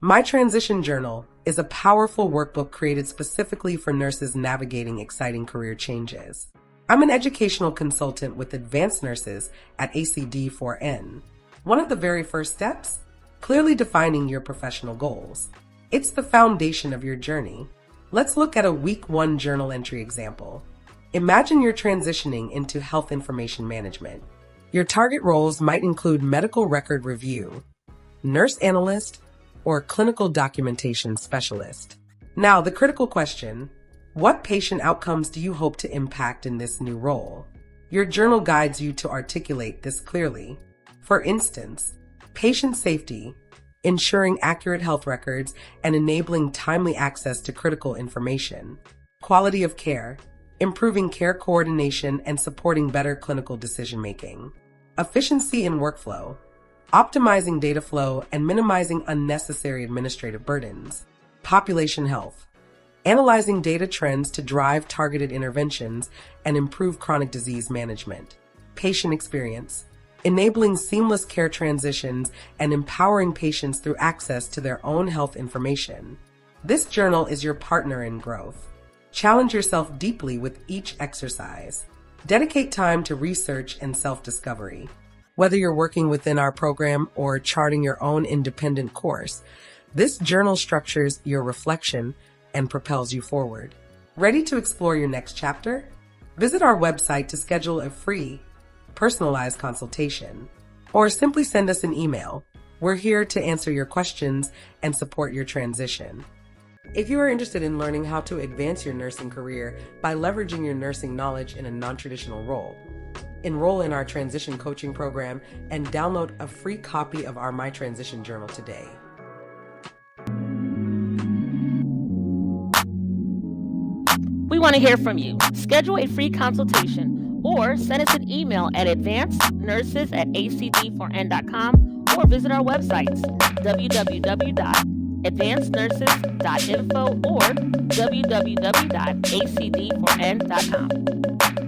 My Transition Journal is a powerful workbook created specifically for nurses navigating exciting career changes. I'm an educational consultant with Advanced Nurses at ACD4N. One of the very first steps? Clearly defining your professional goals. It's the foundation of your journey. Let's look at a week 1 journal entry example. Imagine you're transitioning into health information management. Your target roles might include medical record review, nurse analyst, or clinical documentation specialist. Now, the critical question: what patient outcomes do you hope to impact in this new role? Your journal guides you to articulate this clearly. For instance, patient safety, ensuring accurate health records and enabling timely access to critical information. Quality of care, improving care coordination and supporting better clinical decision-making. Efficiency in workflow, optimizing data flow and minimizing unnecessary administrative burdens. Population health, analyzing data trends to drive targeted interventions and improve chronic disease management. Patient experience, enabling seamless care transitions and empowering patients through access to their own health information. This journal is your partner in growth. Challenge yourself deeply with each exercise. Dedicate time to research and self-discovery. Whether you're working within our program or charting your own independent course, this journal structures your reflection and propels you forward. Ready to explore your next chapter? Visit our website to schedule a free, personalized consultation, or simply send us an email. We're here to answer your questions and support your transition. If you are interested in learning how to advance your nursing career by leveraging your nursing knowledge in a non-traditional role, enroll in our transition coaching program and download a free copy of our My Transition Journal today. We want to hear from you. Schedule a free consultation or send us an email at advancednurses@acd4n.com or visit our websites www.advancednurses.info or www.acd4n.com.